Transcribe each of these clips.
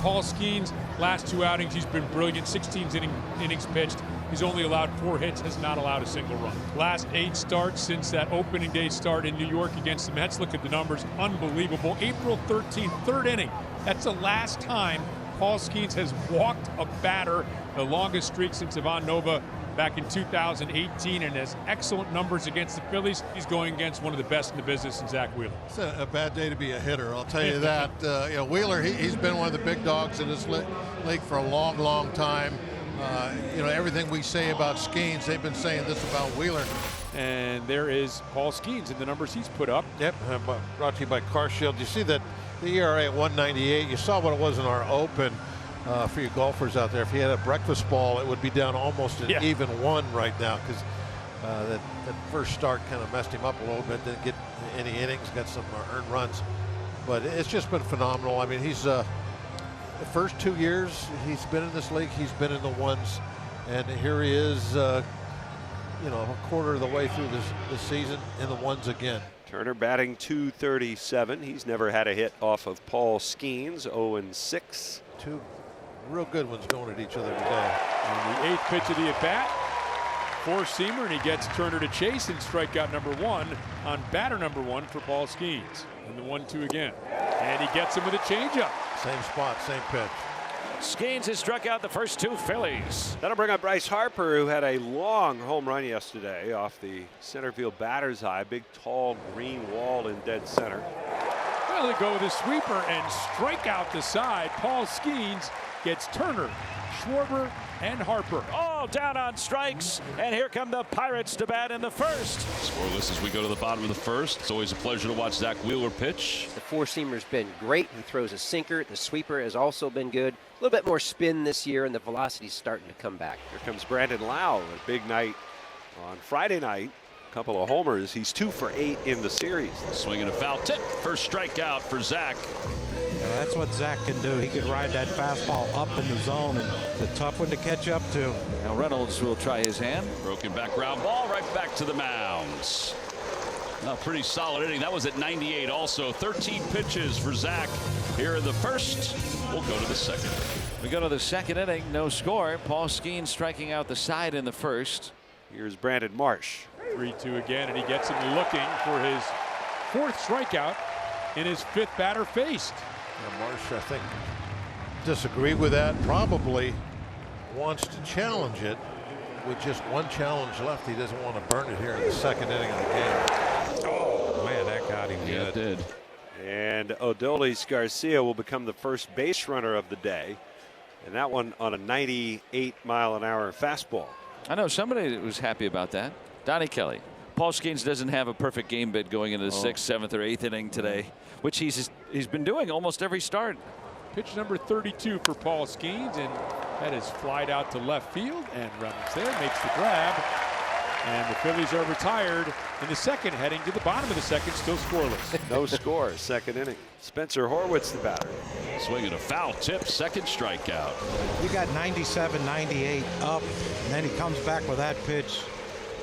Paul Skeens, last 2 outings, he's been brilliant. 16 innings pitched. He's only allowed 4 hits, has not allowed a single run. Last 8 starts since that opening day start in New York against the Mets. Look at the numbers, unbelievable. April 13th, 3rd inning. That's the last time Paul Skeens has walked a batter, the longest streak since Ivan Nova back in 2018, and has excellent numbers against the Phillies. He's going against one of the best in the business in Zach Wheeler. It's a bad day to be a hitter, I'll tell you that. Wheeler, he's been one of the big dogs in this league for a long, long time. Everything we say about Skeens, they've been saying this about Wheeler. And there is Paul Skeens in the numbers he's put up. Yep, brought to you by CarShield. You see that the ERA at 198. You saw what it was in our open. For you golfers out there, if he had a breakfast ball, it would be down almost an even 1 right now, because that first start kind of messed him up a little bit. Didn't get any innings, got some earned runs, but it's just been phenomenal. I mean, he's the first 2 years he's been in this league, he's been in the ones, and here he is, a quarter of the way through this season in the ones again. Turner batting .237. He's never had a hit off of Paul Skeens. 0-6. 2 real good ones going at each other today. And the 8th pitch of the at-bat, 4-seamer, and he gets Turner to chase in strikeout number 1 on batter number 1 for Paul Skeens. And the 1-2 again. And he gets him with a changeup. Same spot, same pitch. Skeens has struck out the first 2 Phillies. That'll bring up Bryce Harper, who had a long home run yesterday off the center field batter's eye. Big, tall, green wall in dead center. Well, they go with a sweeper and strike out the side. Paul Skeens gets Turner, Schwarber, and Harper. All down on strikes, and here come the Pirates to bat in the first. Scoreless as we go to the bottom of the first. It's always a pleasure to watch Zach Wheeler pitch. The 4-seamer's been great. He throws a sinker. The sweeper has also been good. A little bit more spin this year, and the velocity's starting to come back. Here comes Brandon Lau, a big night on Friday night. Couple of homers. He's 2 for 8 in the series. Swinging a foul tip. First strikeout for Zach. Yeah, that's what Zach can do. He can ride that fastball up in the zone, and it's a tough one to catch up to. Now Reynolds will try his hand. Broken back ground ball right back to the mounds. A pretty solid inning. That was at 98 also. 13 pitches for Zach here in the first. We'll go to the second. We go to the second inning. No score. Paul Skeens striking out the side in the first. Here's Brandon Marsh. 3-2 again, and he gets him looking for his 4th strikeout in his 5th batter faced. Marsh, I think, disagree with that. Probably wants to challenge it with just 1 challenge left. He doesn't want to burn it here in the second inning of the game. Oh, man, that got him Yeah, it did. And Odolis Garcia will become the first base runner of the day. And that one on a 98-mile-an-hour fastball. I know somebody was happy about that. Donnie Kelly. Paul Skeens doesn't have a perfect game bid going into the 6th, 7th, or 8th inning today, which he's been doing almost every start. Pitch number 32 for Paul Skeens, and that is flied out to left field, and Reynolds there makes the grab. And the Phillies are retired in the second, heading to the bottom of the second, still scoreless. No score, second inning. Spencer Horwitz, the batter. Swinging a foul tip, second strikeout. You got 97, 98 up, and then he comes back with that pitch.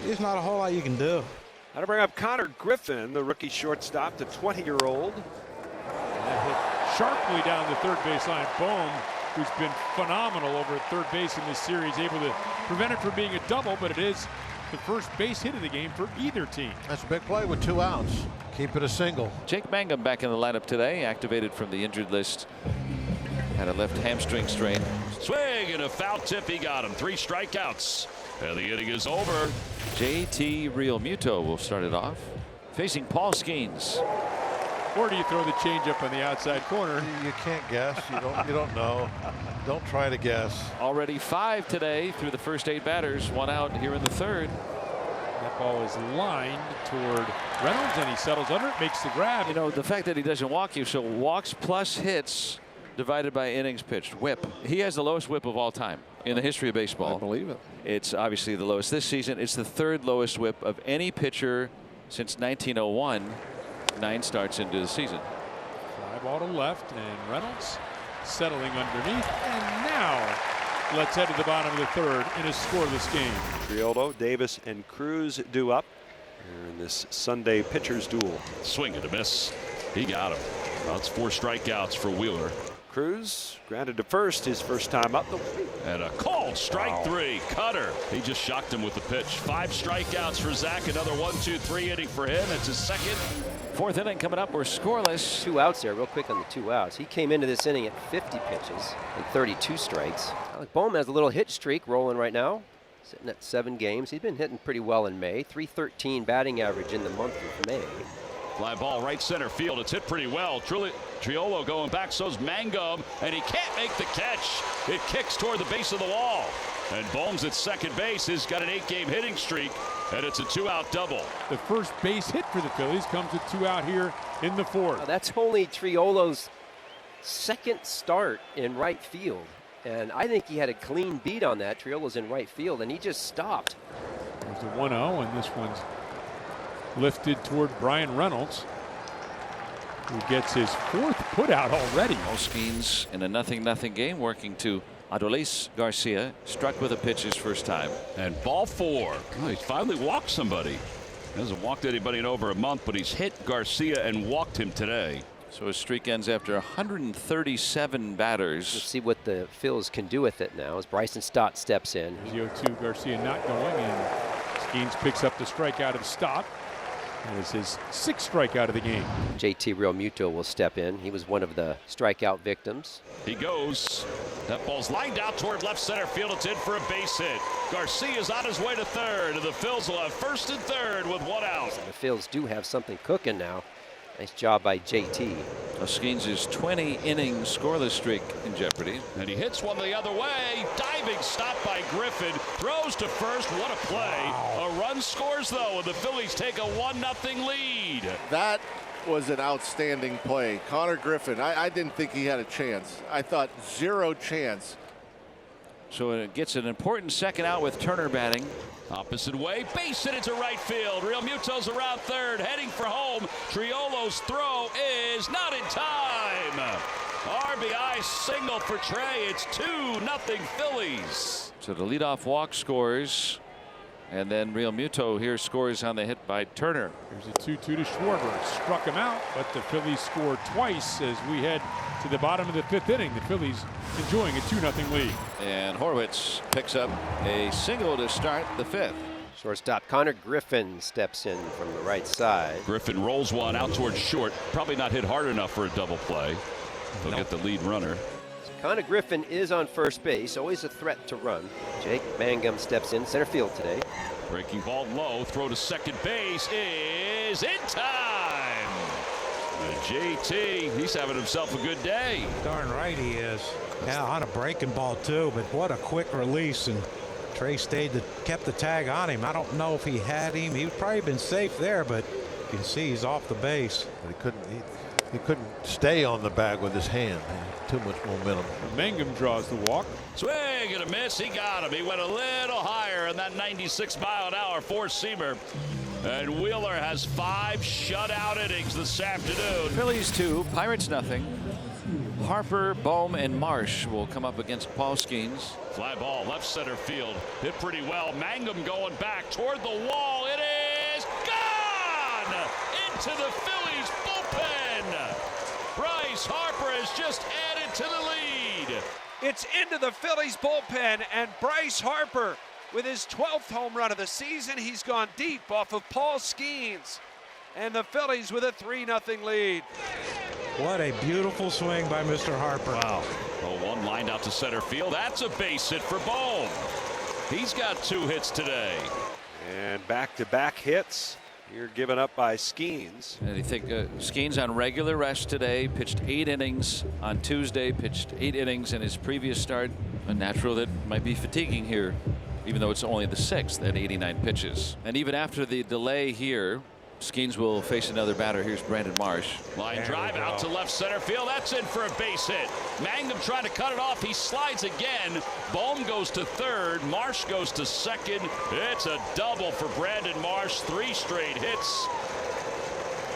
There's not a whole lot you can do. How to bring up Connor Griffin, the rookie shortstop, the 20-year-old. That hit sharply down the third base line. Bohm, who's been phenomenal over at third base in this series, able to prevent it from being a double, but it is the first base hit of the game for either team. That's a big play with 2 outs. Keep it a single. Jake Mangum back in the lineup today, activated from the injured list. Had a left hamstring strain. Swing and a foul tip. He got him. 3 strikeouts. And the inning is over. JT Realmuto will start it off. Facing Paul Skeens. Or do you throw the changeup on the outside corner? You can't guess. You don't know. Don't try to guess. Already 5 today through the first 8 batters. 1 out here in the 3rd. That ball is lined toward Reynolds, and he settles under it, makes the grab. You know, the fact that he doesn't walk you, so walks plus hits divided by innings pitched. Whip. He has the lowest whip of all time in the history of baseball. I believe it. It's obviously the lowest this season. It's the 3rd lowest whip of any pitcher since 1901. 9 starts into the season. Fly ball to left, and Reynolds settling underneath, and now let's head to the bottom of the 3rd in a scoreless game. Triolo, Davis, and Cruz due up here in this Sunday pitchers duel. Swing and a miss. He got him. Well, it's 4 strikeouts for Wheeler. Cruz grounded to first, his first time up. And a called strike 3. Cutter. He just shocked him with the pitch. 5 strikeouts for Zach. Another 1-2-3 inning for him. It's his second. 4th inning coming up. We're scoreless. 2 outs there, real quick on the 2 outs. He came into this inning at 50 pitches and 32 strikes. Alec Bohm has a little hit streak rolling right now, sitting at 7 games. He's been hitting pretty well in May. .313 batting average in the month of May. Fly ball right center field. It's hit pretty well. Triolo going back, so's Mangum, and he can't make the catch. It kicks toward the base of the wall. And Bohm's at second base. He's got an 8-game hitting streak, and it's a 2-out double. The first base hit for the Phillies comes with 2 out here in the 4th. Now, that's only Triolo's second start in right field. And I think he had a clean beat on that. Triolo's in right field, and he just stopped. There's a 1-0, and this one's lifted toward Brian Reynolds, who gets his 4th putout already. Paul Skeens in a 0-0 game, working to Adolis Garcia. Struck with a pitch his first time. And ball 4. Oh, he's finally walked somebody. Hasn't walked anybody in over a month, but he's hit Garcia and walked him today. So his streak ends after 137 batters. Let's see what the Phils can do with it now as Bryson Stott steps in. 0-2, Garcia not going, and Skeens picks up the strikeout of Stott. That is his 6th strikeout of the game. JT Realmuto will step in. He was one of the strikeout victims. He goes. That ball's lined out toward left center field. It's in for a base hit. Garcia's on his way to third, and the Phils will have first and third with 1 out. The Phils do have something cooking now. Nice job by JT. Skeens' 20-inning scoreless streak in jeopardy. And he hits one the other way. Diving stop by Griffin. Throws to first. What a play. A run scores, though, and the Phillies take a 1-0 lead. That was an outstanding play. Connor Griffin, I didn't think he had a chance. I thought 0 chance. So it gets an important second out with Turner batting. Opposite way, base hit into right field. Realmuto's around third, heading for home. Triolo's throw is not in time. RBI single for Trey. It's 2-0 Phillies. So the leadoff walk scores, and then Realmuto here scores on the hit by Turner. Here's a 2-2 to Schwarber. Struck him out, but the Phillies score twice as we head to the bottom of the 5th inning. The Phillies enjoying a 2-0 lead. And Horwitz picks up a single to start the 5th. Shortstop Connor Griffin steps in from the right side. Griffin rolls one out towards short. Probably not hit hard enough for a double play. They'll get the lead runner. Connor Griffin is on first base, always a threat to run. Jake Mangum steps in center field today. Breaking ball low, throw to second base is in time. And JT, he's having himself a good day. Darn right he is. Yeah, on a breaking ball too, but what a quick release, and Trey kept the tag on him. I don't know if he had him. He'd probably been safe there, but you can see he's off the base. But he couldn't stay on the bag with his hand. Too much momentum. Mangum draws the walk. Swing and a miss. He got him. He went a little higher in that 96-mile-an-hour four-seamer. And Wheeler has 5 shutout innings this afternoon. Phillies 2, Pirates nothing. Harper, Bohm, and Marsh will come up against Paul Skeens. Fly ball left center field. Hit pretty well. Mangum going back toward the wall. It is gone into the Phillies bullpen. Bryce Harper has just added to the lead. It's into the Phillies bullpen, and Bryce Harper with his 12th home run of the season. He's gone deep off of Paul Skeens, and the Phillies with a 3-0 lead. What a beautiful swing by Mr. Harper. Wow. Oh, one lined out to center field. That's a base hit for Bohm. He's got 2 hits today. And back-to-back hits. You're given up by Skeens. And you think Skeens on regular rest today, pitched 8 innings on Tuesday, pitched 8 innings in his previous start. A natural that might be fatiguing here, even though it's only the 6th at 89 pitches. And even after the delay here, Skeens will face another batter. Here's Brandon Marsh. Line drive out to left center field. That's in for a base hit. Mangum trying to cut it off. He slides again. Bohm goes to third. Marsh goes to second. It's a double for Brandon Marsh. 3 straight hits.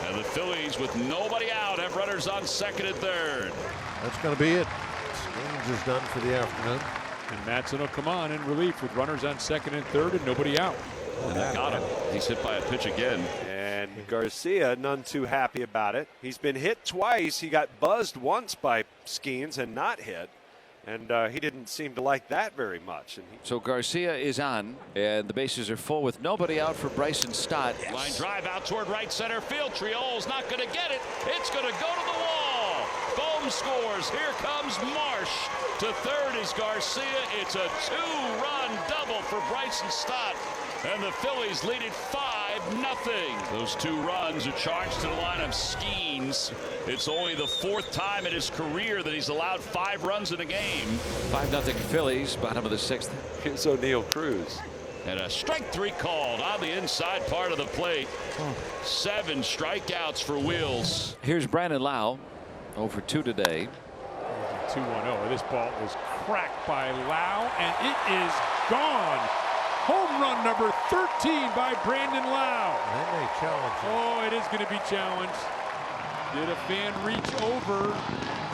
And the Phillies, with nobody out, have runners on second and third. That's going to be it. Skeens is done for the afternoon. And Matson will come on in relief with runners on second and third and nobody out. And they got him. He's hit by a pitch again. And Garcia, none too happy about it. He's been hit twice. He got buzzed once by Skeens and not hit. And he didn't seem to like that very much. So Garcia is on, and the bases are full with nobody out for Bryson Stott. Yes. Line drive out toward right center field. Triol's not going to get it. It's going to go to the wall. Bohm scores. Here comes Marsh. To third is Garcia. It's a 2-run double for Bryson Stott. And the Phillies lead it 5-0. Those 2 runs are charged to the line of Skeens. It's only the 4th time in his career that he's allowed 5 runs in a game. 5-0 Phillies, bottom of the 6th. Here's O'Neill Cruz. And a strike 3 called on the inside part of the plate. 7 strikeouts for Wheels. Here's Brandon Lau, 0-2 today. 2-1-0. This ball was cracked by Lau, and it is gone. Home run number 13 by Brandon Lau. And they challenge him. Oh, it is going to be challenged. Did a fan reach over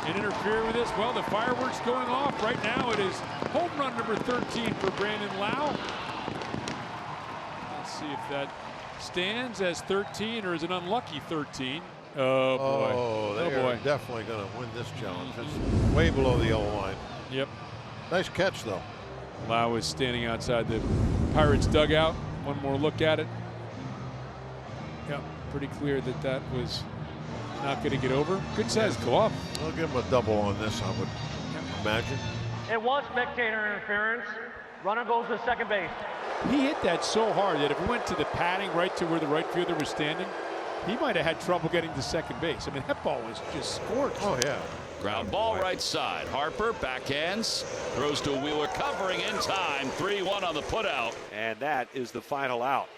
and interfere with this? Well, the fireworks going off right now. It is home run number 13 for Brandon Lau. Let's see if that stands as 13 or is an unlucky 13. Oh, boy. Oh, they are definitely going to win this challenge. It's way below the yellow line. Yep. Nice catch, though. Lau is standing outside the Pirates dugout. One more look at it. Yep, pretty clear that that was not going to get over. Good size glove. I'll give him a double on this, I would imagine. It was spectator interference. Runner goes to second base. He hit that so hard that if he went to the padding right to where the right fielder was standing, he might have had trouble getting to second base. I mean, that ball was just scorched. Oh, yeah. Ground ball right side. Harper backhands. Throws to Wheeler covering in time. 3-1 on the putout. And that is the final out.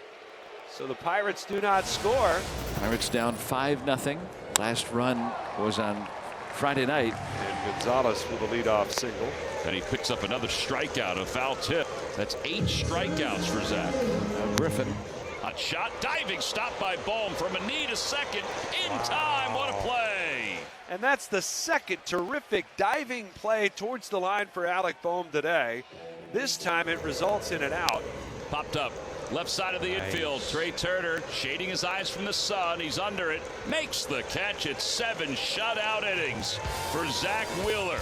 So the Pirates do not score. Pirates down 5-0. Last run was on Friday night. And Gonzalez with a leadoff single. And he picks up another strikeout, a foul tip. That's 8 strikeouts for Zach. Griffin. Hot shot, diving stop by Bohm from a knee to second. In time, what a play. And that's the second terrific diving play towards the line for Alec Bohm today. This time it results in an out. Popped up. Left side of the infield. Trey Turner shading his eyes from the sun. He's under it. Makes the catch. It's 7 shutout innings for Zach Wheeler.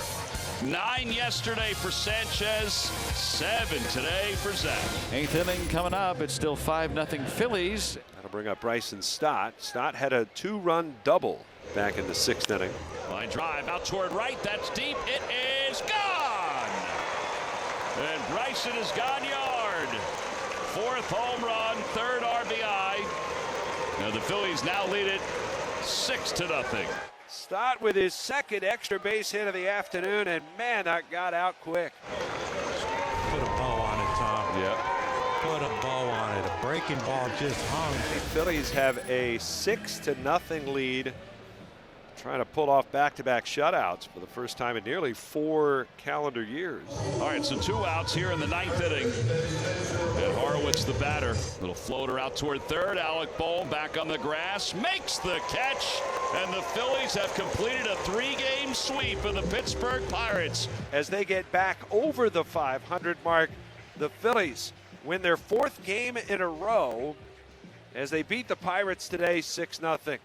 9 yesterday for Sanchez. 7 today for Zach. 8th inning coming up. It's still 5-0 Phillies. That'll bring up Bryson Stott. Stott had a 2-run double back in the 6th inning. Line drive out toward right. That's deep. It is gone. And Bryson has gone yard. 4th home run, 3rd RBI. Now the Phillies now lead it 6-0. Stott with his 2nd extra base hit of the afternoon, and man, that got out quick. Put a bow on it, Tom. Yep. Put a bow on it. A breaking ball just hung. The Phillies have a 6-0 lead, trying to pull off back-to-back shutouts for the first time in nearly 4 calendar years. All right, so 2 outs here in the 9th inning. And Horowitz, the batter. Little floater out toward third. Alec Bohm back on the grass. Makes the catch. And the Phillies have completed a 3-game sweep of the Pittsburgh Pirates. As they get back over the 500 mark, the Phillies win their 4th game in a row as they beat the Pirates today 6-0.